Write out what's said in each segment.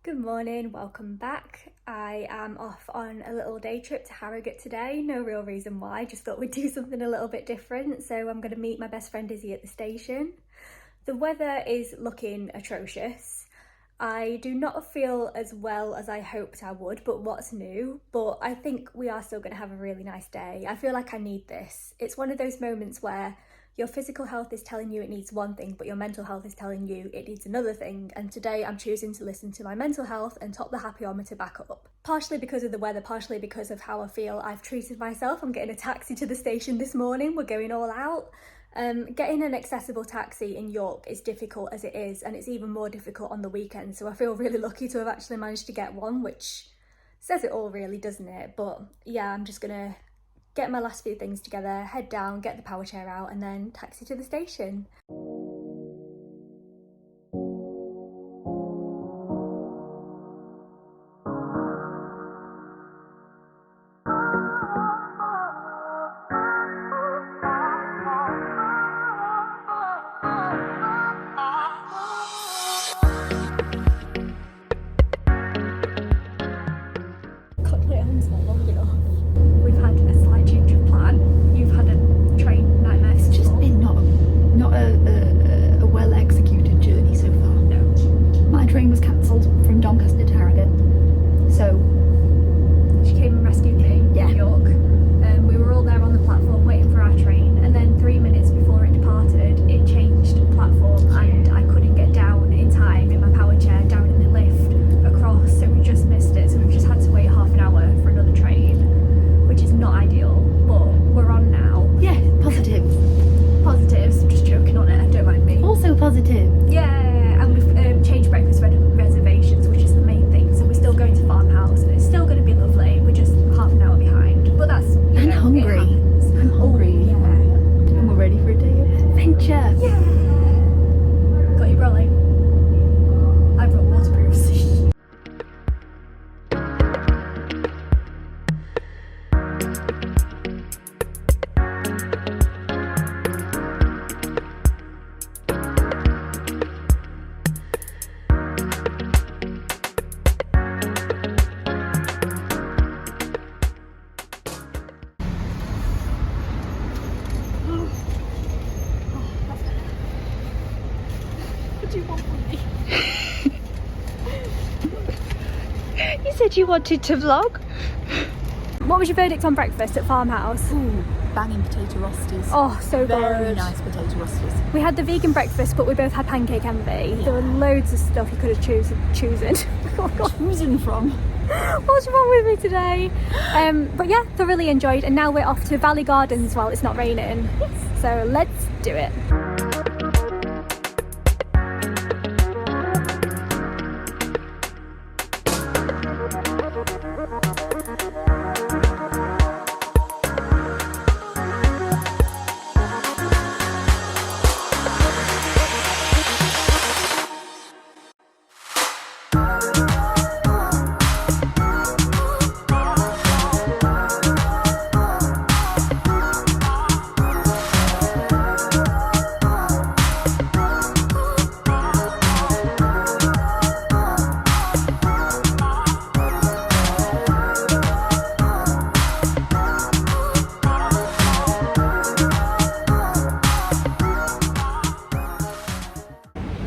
Good morning, welcome back. I am off on a little day trip to Harrogate today. No real reason why, just thought we'd do something a little bit different. So I'm going to meet my best friend Izzy at the station. The weather is looking atrocious. I do not feel as well as I hoped I would, but what's new? But I think we are still going to have a really nice day. I feel like I need this. It's one of those moments where your physical health is telling you it needs one thing, but your mental health is telling you it needs another thing. And today I'm choosing to listen to my mental health and top the happyometer back up. Partially because of the weather, partially because of how I feel I've treated myself. I'm getting a taxi to the station this morning. We're going all out. Getting an accessible taxi in York is difficult as it is, and it's even more difficult on the weekend. So I feel really lucky to have actually managed to get one, which says it all really, doesn't it? But yeah, I'm just gonna get my last few things together, head down, get the power chair out, and then taxi to the station. Yeah, and we've changed breakfast reservations, which is the main thing. So we're still going to Farmhouse, and it's still going to be lovely. We're just half an hour behind, but that's I'm hungry. I'm hungry. Oh, yeah, and we're ready for a day of adventure. Yeah. Got your brolly? I brought waterproofs. You said you wanted to vlog. What was your verdict on breakfast at Farmhouse? Ooh, banging potato rosties. Oh, so Very good. nice potato rosties. We had the vegan breakfast, but we both had pancake envy. Yeah. There were loads of stuff you could have chosen. Oh God. Choosing from. What's wrong with me today? But yeah, thoroughly enjoyed, and now we're off to Valley Gardens while it's not raining. Yes. So let's do it.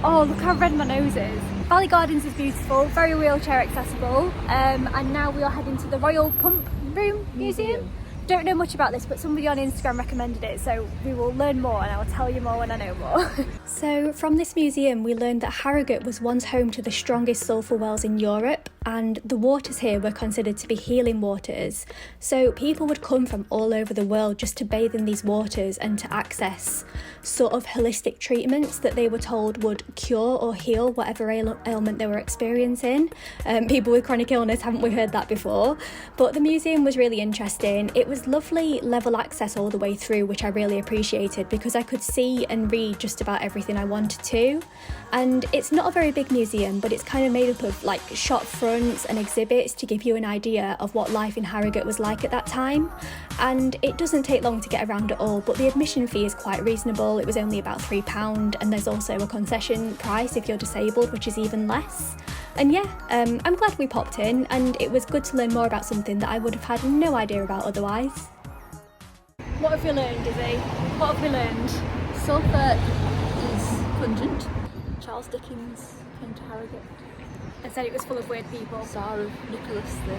Oh, look how red my nose is. Valley Gardens is beautiful, very wheelchair accessible, and now we are heading to the Royal Pump Room Museum. Don't know much about this, but somebody on Instagram recommended it, so we will learn more and I will tell you more when I know more. So from this museum we learned that Harrogate was once home to the strongest sulphur wells in Europe, and the waters here were considered to be healing waters. So people would come from all over the world just to bathe in these waters and to access sort of holistic treatments that they were told would cure or heal whatever ailment they were experiencing. People with chronic illness, haven't we heard that before? But the museum was really interesting. It was lovely level access all the way through, which I really appreciated because I could see and read just about everything I wanted to. And it's not a very big museum, but it's kind of made up of like shop fronts and exhibits to give you an idea of what life in Harrogate was like at that time. And it doesn't take long to get around at all, but the admission fee is quite reasonable. It was only about £3, and there's also a concession price if you're disabled, which is even less. And yeah, I'm glad we popped in, and it was good to learn more about something that I would have had no idea about otherwise. What have you learned, Izzy? What have we learned? Sulphur is pungent. Charles Dickens came to Harrogate. I said it was full of weird people. Tsar of Nicholas the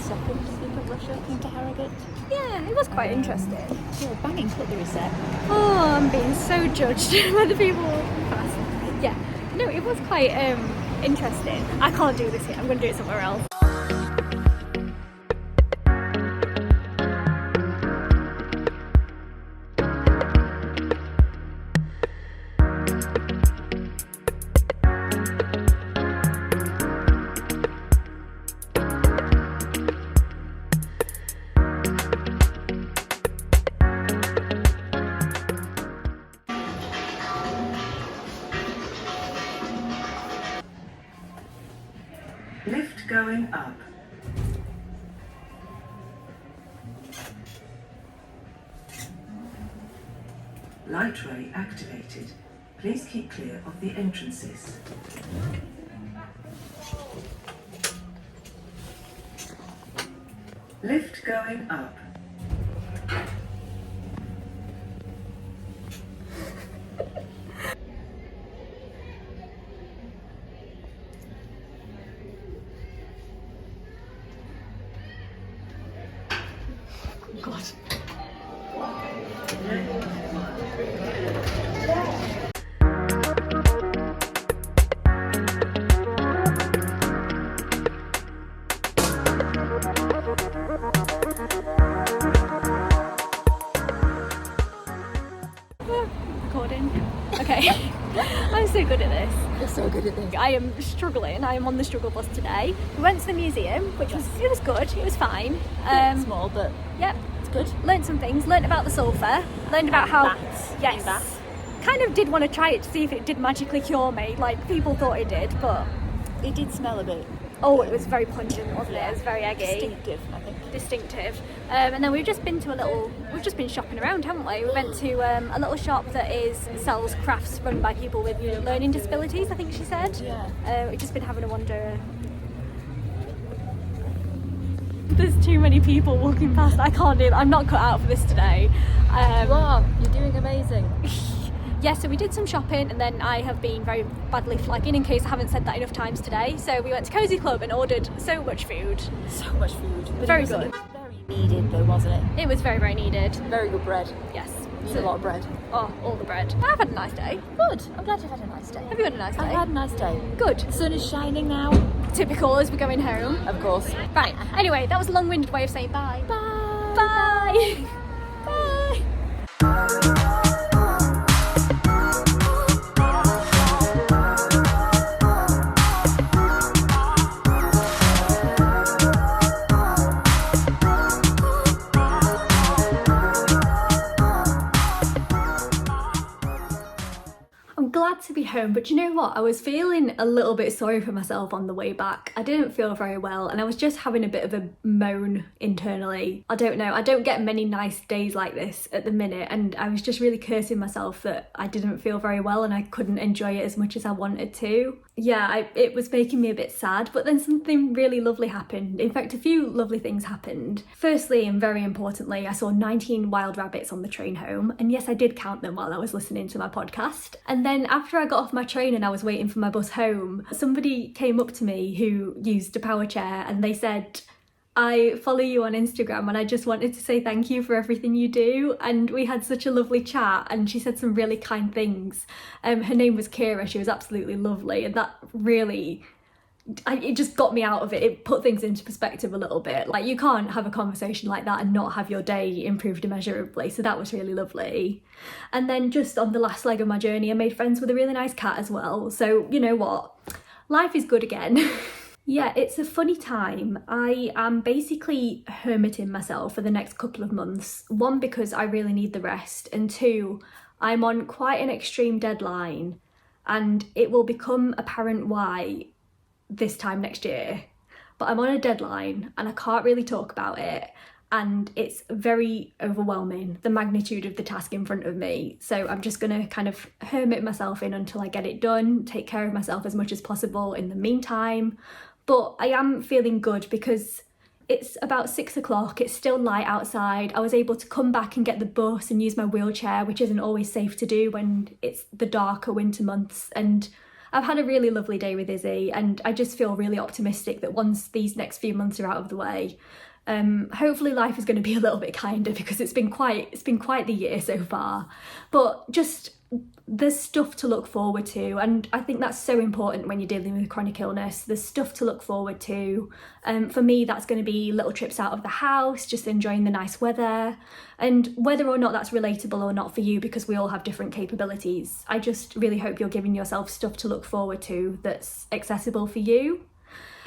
Second, I think, of Russia came to Harrogate. Yeah, it was quite interesting. Yeah, banging cutlery set. Oh, I'm being so judged by the people walking past. Yeah, no, it was quite interesting. I can't do this here, I'm going to do it somewhere else. Lift going up. Light ray activated. Please keep clear of the entrances. Lift going up. God. Recording. Okay. I'm so good at this. You're so good at this. I am struggling. I am on the struggle bus today. We went to the museum, which was good. It was fine. Small, but Yep. it's good. Learned some things. Learned about the sulphur. Learned about how Bats. yes. Bats. Kind of did want to try it to see if it did magically cure me. Like people thought it did, but It did smell a bit oh, it was very pungent, wasn't it? It was very eggy. distinctive, I think. Distinctive. And then we've just been shopping around, haven't we? We went to a little shop that sells crafts run by people with learning disabilities, I think she said. Yeah. We've just been having a wander. There's too many people walking past. I can't do it. I'm not cut out for this today. Wow, you're doing amazing. Yeah, so we did some shopping, and then I have been very badly flagging in case I haven't said that enough times today. So we went to Cozy Club and ordered so much food. So much food. But Very it was good. Very needed though, wasn't it? It was very, very needed. Very good bread. Yes. Need a lot of bread. Oh, all the bread. I've had a nice day. Good. I'm glad you've had a nice day. Have you had a nice day? I've had a nice day. Good. The sun is shining now. Typical as we're going home. Of course. Right. Anyway, that was a long-winded way of saying bye. Bye. Bye. Bye. I'm glad to be home, but you know what? I was feeling a little bit sorry for myself on the way back. I didn't feel very well, and I was just having a bit of a moan internally. I don't know, I don't get many nice days like this at the minute, and I was just really cursing myself that I didn't feel very well and I couldn't enjoy it as much as I wanted to. Yeah, it was making me a bit sad, but then something really lovely happened. In fact, a few lovely things happened. Firstly, and very importantly, I saw 19 wild rabbits on the train home, and yes, I did count them while I was listening to my podcast. And then after I got off my train and I was waiting for my bus home, somebody came up to me who used a power chair, and they said, I follow you on Instagram and I just wanted to say thank you for everything you do. And we had such a lovely chat, and she said some really kind things. Her name was Kira. She was absolutely lovely, and that really, it just got me out of it. It put things into perspective a little bit. Like, you can't have a conversation like that and not have your day improved immeasurably, so that was really lovely. And then just on the last leg of my journey, I made friends with a really nice cat as well. So you know what, life is good again. Yeah, it's a funny time. I am basically hermiting myself for the next couple of months. One, because I really need the rest, and two, I'm on quite an extreme deadline, and it will become apparent why this time next year. But I'm on a deadline and I can't really talk about it, and it's very overwhelming, the magnitude of the task in front of me. So I'm just gonna kind of hermit myself in until I get it done, take care of myself as much as possible in the meantime. But I am feeling good because it's about 6 o'clock, it's still light outside. I was able to come back and get the bus and use my wheelchair, which isn't always safe to do when it's the darker winter months. And I've had a really lovely day with Izzy, and I just feel really optimistic that once these next few months are out of the way, hopefully life is going to be a little bit kinder, because it's been quite the year so far. But just there's stuff to look forward to, and I think that's so important when you're dealing with chronic illness. There's stuff to look forward to. For me, that's going to be little trips out of the house, just enjoying the nice weather, and whether or not that's relatable or not for you, because we all have different capabilities, I just really hope you're giving yourself stuff to look forward to that's accessible for you.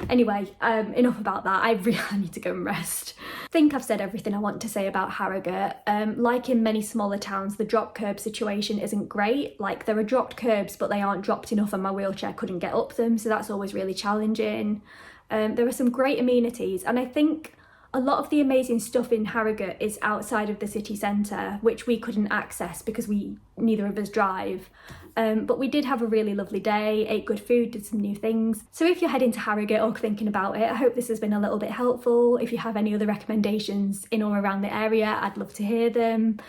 Anyway, enough about that. I really need to go and rest. I think I've said everything I want to say about Harrogate. Like in many smaller towns, the drop curb situation isn't great. Like, there are dropped curbs, but they aren't dropped enough and my wheelchair couldn't get up them, so that's always really challenging. There are some great amenities, and I think a lot of the amazing stuff in Harrogate is outside of the city centre, which we couldn't access because neither of us drive. But we did have a really lovely day, ate good food, did some new things. So if you're heading to Harrogate or thinking about it, I hope this has been a little bit helpful. If you have any other recommendations in or around the area, I'd love to hear them.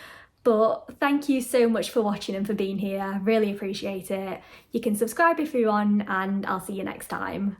But thank you so much for watching and for being here. Really appreciate it. You can subscribe if you want, and I'll see you next time.